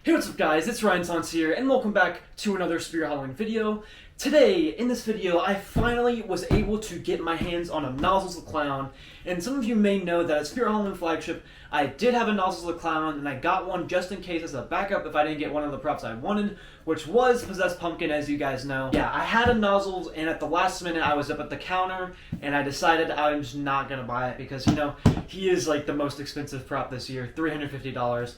Hey, what's up guys, it's Ryan Sons here, and welcome back to another Spirit Halloween video. Today, in this video, I finally was able to get my hands on a Nozzles The Clown, and some of you may know that at Spirit Halloween flagship, I did have a Nozzles The Clown, and I got one just in case as a backup if I didn't get one of the props I wanted, which was Possessed Pumpkin, as you guys know. Yeah, I had a Nozzles, and at the last minute, I was up at the counter, and I decided I'm just not gonna buy it, because, you know, he is like the most expensive prop this year, $350.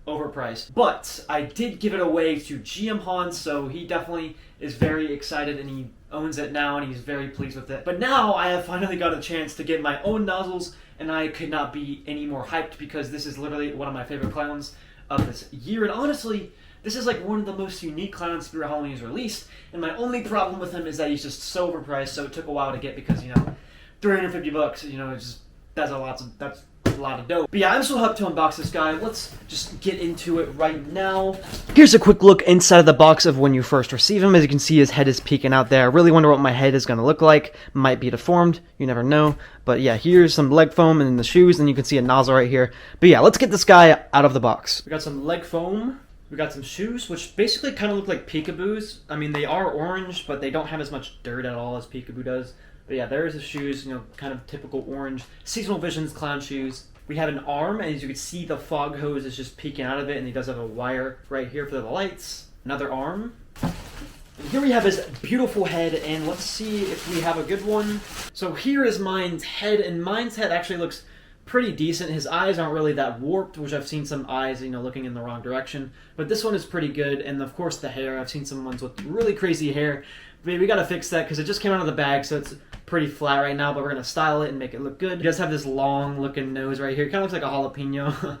Overpriced. But I did give it away to GM Hans, so he definitely is very excited and he owns it now and he's very pleased with it. But now I have finally got a chance to get my own Nozzles, and I could not be any more hyped because this is literally one of my favorite clowns of this year. And honestly, this is like one of the most unique clowns Spirit Halloween has released, and my only problem with him is that he's just so overpriced, so it took a while to get because, you know, $350, you know, it's just, that's a lot of dough. But yeah, I'm so hyped to unbox this guy. Let's just get into it right now. Here's a quick look inside of the box of when you first receive him. As you can see, his head is peeking out there. I really wonder what my head is going to look like. Might be deformed. You never know. But yeah, here's some leg foam and then the shoes, and you can see a nozzle right here. But yeah, let's get this guy out of the box. We got some leg foam. We got some shoes, which basically kind of look like peekaboos. I mean, they are orange, but they don't have as much dirt at all as peekaboo does. But yeah, there's the shoes, you know, kind of typical orange Seasonal Visions clown shoes. We have an arm, and as you can see, the fog hose is just peeking out of it, and he does have a wire right here for the lights. Another arm. And here we have his beautiful head, and let's see if we have a good one. So here is mine's head, and mine's head actually looks pretty decent. His eyes aren't really that warped, which I've seen some eyes, you know, looking in the wrong direction. But this one is pretty good, and of course the hair. I've seen some ones with really crazy hair. But we gotta fix that because it just came out of the bag, so it's pretty flat right now, but we're gonna style it and make it look good. He does have this long looking nose right here. It kind of looks like a jalapeno.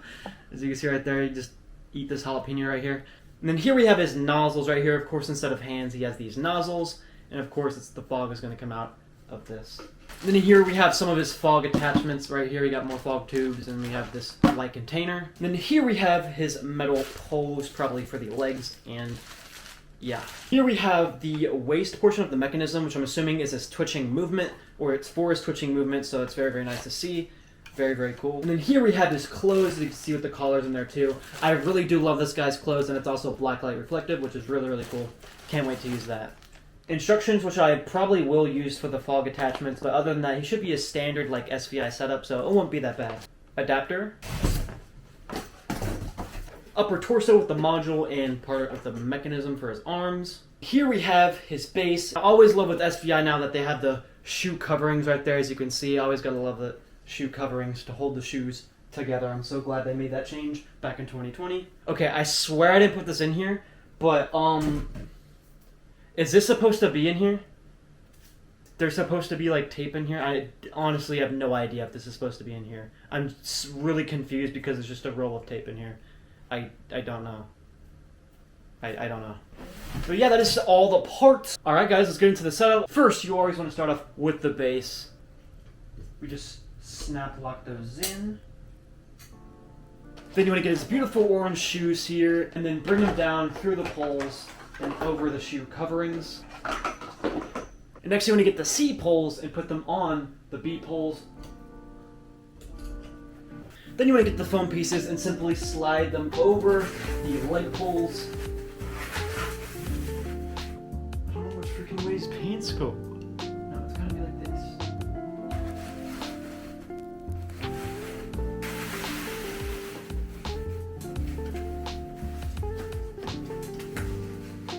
As you can see right there, you just eat this jalapeno right here. And then here we have his nozzles right here. Of course, instead of hands, he has these nozzles. And of course, the fog is gonna come out of this. And then here we have some of his fog attachments right here. We got more fog tubes, and we have this light container. And then here we have his metal poles, probably for the legs, and yeah. Here we have the waist portion of the mechanism, which I'm assuming is his twitching movement, or it's for his twitching movement, so it's very, very nice to see. Very, very cool. And then here we have his clothes, you can see with the collars in there too. I really do love this guy's clothes, and it's also black light reflective, which is really, really cool. Can't wait to use that. Instructions, which I probably will use for the fog attachments, but other than that, he should be a standard like SVI setup, so it won't be that bad. Adapter. Upper torso with the module and part of the mechanism for his arms. Here we have his base. I always love with SVI now that they have the shoe coverings right there, as you can see. I always gotta love the shoe coverings to hold the shoes together. I'm so glad they made that change back in 2020. Okay, I swear I didn't put this in here, but is this supposed to be in here? There's supposed to be like tape in here. I honestly have no idea if this is supposed to be in here. I'm really confused because it's just a roll of tape in here. I don't know. I don't know. But yeah, that is all the parts. Alright guys, let's get into the setup. First, you always want to start off with the base. We just snap lock those in. Then you want to get his beautiful orange shoes here, and then bring them down through the poles and over the shoe coverings. And next you want to get the C poles and put them on the B poles. Then you want to get the foam pieces and simply slide them over the leg poles. I don't know which freaking way his pants go. No, it's gotta be like this.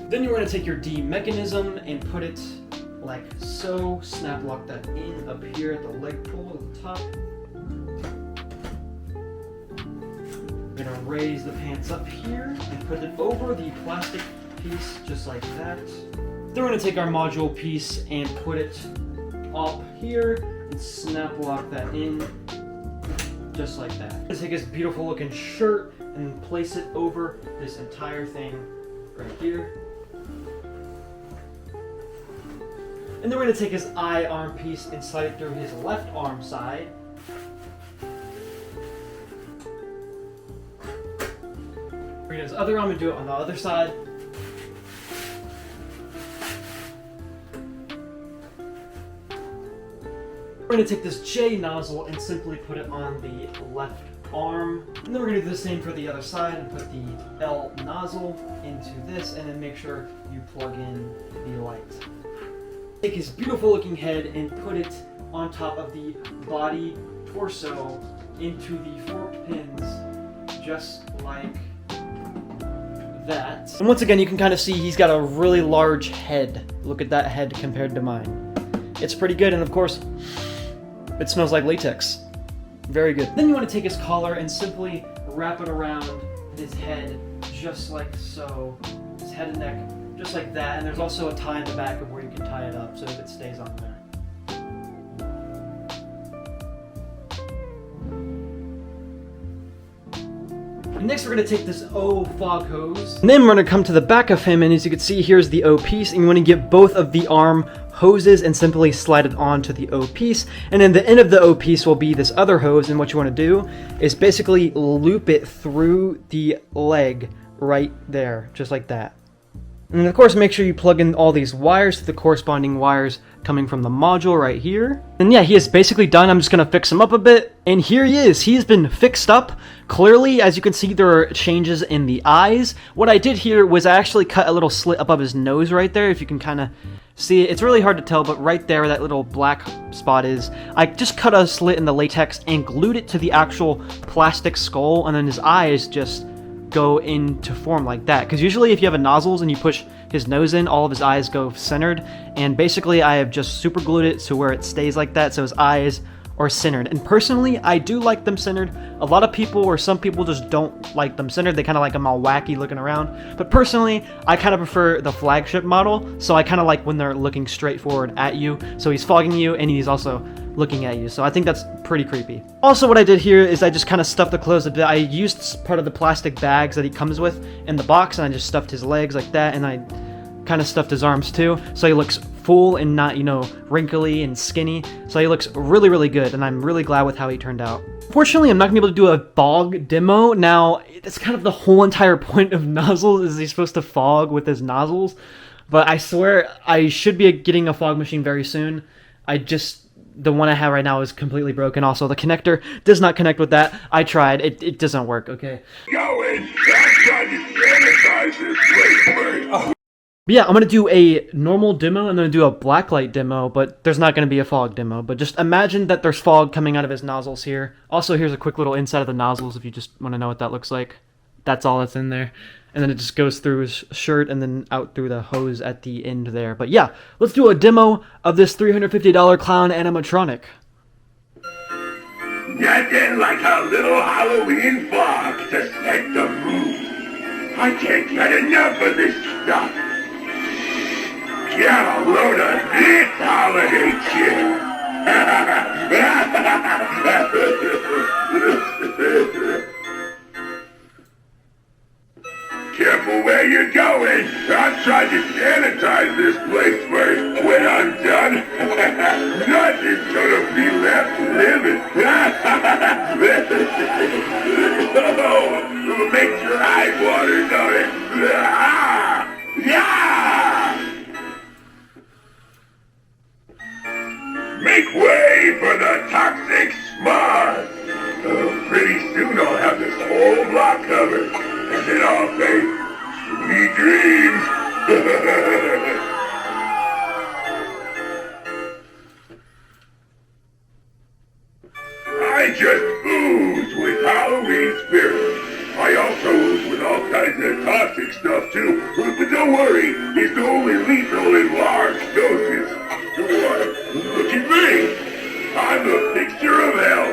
Then you're going to take your D mechanism and put it like so. Snap lock that in up here at the leg pole at the top. We're going to raise the pants up here and put it over the plastic piece just like that. Then we're going to take our module piece and put it up here and snap lock that in just like that. We're going to take this beautiful looking shirt and place it over this entire thing right here. And then we're going to take his eye arm piece and slide it through his left arm side. We're going to his other arm and do it on the other side. We're going to take this J nozzle and simply put it on the left arm. And then we're gonna do the same for the other side and put the L nozzle into this, and then make sure you plug in the light. Take his beautiful looking head and put it on top of the body torso into the forked pins, just like that. And once again, you can kind of see he's got a really large head. Look at that head compared to mine. It's pretty good, and of course, it smells like latex. Very good. Then you want to take his collar and simply wrap it around his head, just like so. His head and neck, just like that. And there's also a tie in the back of where you can tie it up so that it stays on there. And next we're going to take this O fog hose. And then we're going to come to the back of him, and as you can see, here's the O piece, and you want to get both of the arm hoses and simply slide it onto the O piece. And then the end of the O piece will be this other hose, and what you want to do is basically loop it through the leg right there, just like that. And of course, make sure you plug in all these wires to the corresponding wires coming from the module right here. And yeah, he is basically done. I'm just going to fix him up a bit. And here he is. He's been fixed up. Clearly, as you can see, there are changes in the eyes. What I did here was I actually cut a little slit above his nose right there, if you can kind of see it. It's really hard to tell, but right there, that little black spot is. I just cut a slit in the latex and glued it to the actual plastic skull, and then his eyes just go into form like that. Because usually if you have a nozzles and you push his nose in, all of his eyes go centered, and basically I have just super glued it to where it stays like that, so his eyes are centered. And personally, I do like them centered. A lot of people, or some people, just don't like them centered. They kind of like them all wacky looking around. But personally, I kind of prefer the flagship model, so I kind of like when they're looking straight forward at you. So he's fogging you, and he's also looking at you, so I think that's pretty creepy. Also, what I did here is I just kind of stuffed the clothes a bit. I used part of the plastic bags that he comes with in the box, and I just stuffed his legs like that, and I kind of stuffed his arms too, so he looks full and not, you know, wrinkly and skinny. So he looks really, really good, and I'm really glad with how he turned out. Fortunately, I'm not gonna be able to do a fog demo. Now, that's kind of the whole entire point of Nozzles, is he's supposed to fog with his nozzles, but I swear I should be getting a fog machine very soon. The one I have right now is completely broken. Also, the connector does not connect with that. I tried. It doesn't work, okay? But yeah, I'm going to do a normal demo, and I'm going to do a blacklight demo, but there's not going to be a fog demo. But just imagine that there's fog coming out of his nozzles here. Also, here's a quick little inside of the nozzles if you just want to know what that looks like. That's all that's in there. And then it just goes through his shirt and then out through the hose at the end there. But yeah, let's do a demo of this $350 clown animatronic. Nothing like a little Halloween fog to set the mood. I can't get enough of this stuff. Get a load of this holiday cheer. Careful where you're going. I'm trying to sanitize this place first. When I'm done, nothing's gonna be left living. Oh, makes your eyes water, don't it? Yeah! Make way for the toxic smog. Oh, pretty soon I'll have this whole block covered. And then I'll say, sweet dreams. I just ooze with Halloween spirit. I also ooze with all kinds of toxic stuff too. But don't worry, it's only lethal in large doses. Look at me. I'm a fixture of hell.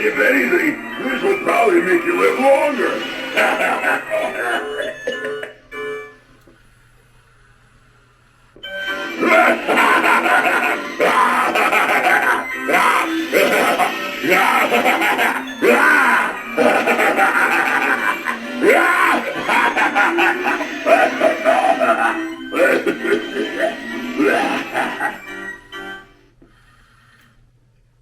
If anything, this will probably make you live longer.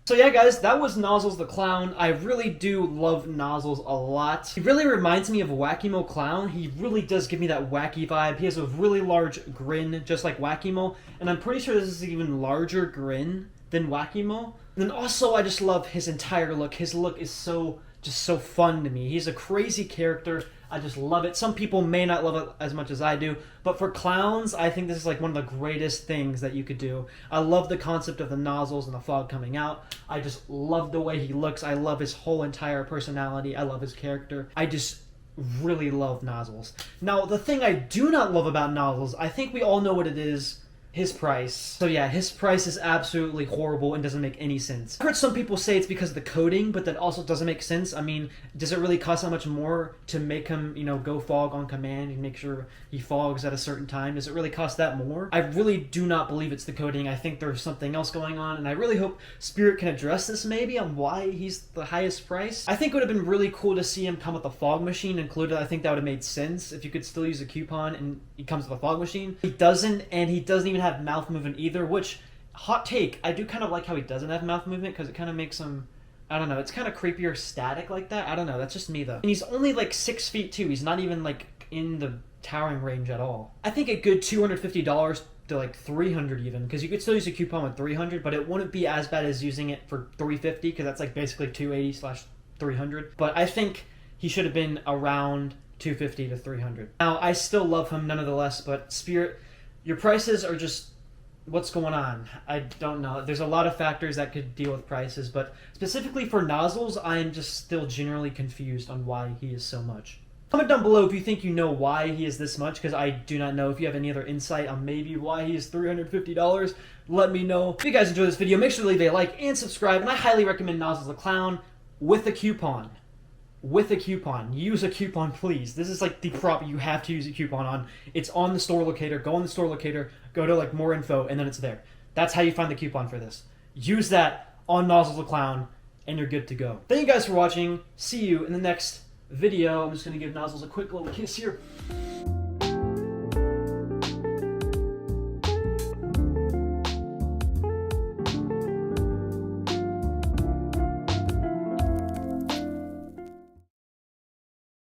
So yeah, guys, that was Nozzles the Clown. I really do love Nozzles a lot. He really reminds me of Wacky-Mo Clown. He really does give me that wacky vibe. He has a really large grin, just like Wacky-Mo, and I'm pretty sure this is an even larger grin than Wacky-Mo. And then also, I just love his entire look. His look is just so fun to me. He's a crazy character. I just love it. Some people may not love it as much as I do, but for clowns, I think this is like one of the greatest things that you could do. I love the concept of the nozzles and the fog coming out. I just love the way he looks. I love his whole entire personality. I love his character. I just really love Nozzles. Now, the thing I do not love about Nozzles, I think we all know what it is. His price. So yeah, his price is absolutely horrible and doesn't make any sense. I've heard some people say it's because of the coating, but that also doesn't make sense. I mean, does it really cost that much more to make him, you know, go fog on command and make sure he fogs at a certain time? Does it really cost that more? I really do not believe it's the coating. I think there's something else going on, and I really hope Spirit can address this maybe on why he's the highest price. I think it would have been really cool to see him come with a fog machine included. I think that would have made sense if you could still use a coupon and he comes with a fog machine. He doesn't, and he doesn't even have mouth movement either, which, hot take, I do kind of like how he doesn't have mouth movement because it kind of makes him, I don't know, it's kind of creepier static like that. I don't know, that's just me though. And he's only like 6 feet too. He's not even like in the towering range at all. I think a good $250 to like $300 even, because you could still use a coupon with $300, but it wouldn't be as bad as using it for $350 because that's like basically $280/$300. But I think he should have been around $250 to $300. Now, I still love him nonetheless, but Spirit, your prices are just, what's going on? I don't know. There's a lot of factors that could deal with prices, but specifically for Nozzles, I am just still generally confused on why he is so much. Comment down below if you think you know why he is this much, because I do not know. If you have any other insight on maybe why he is $350, let me know. If you guys enjoyed this video, make sure to leave a like and subscribe, and I highly recommend Nozzles the Clown with a coupon. With a coupon. Use a coupon, please. This is like the prop you have to use a coupon on. It's on the store locator. Go on the store locator, go to like more info, and then it's there. That's how you find the coupon for this. Use that on Nozzles the Clown, and you're good to go. Thank you guys for watching. See you in the next video. I'm just going to give Nozzles a quick little kiss here.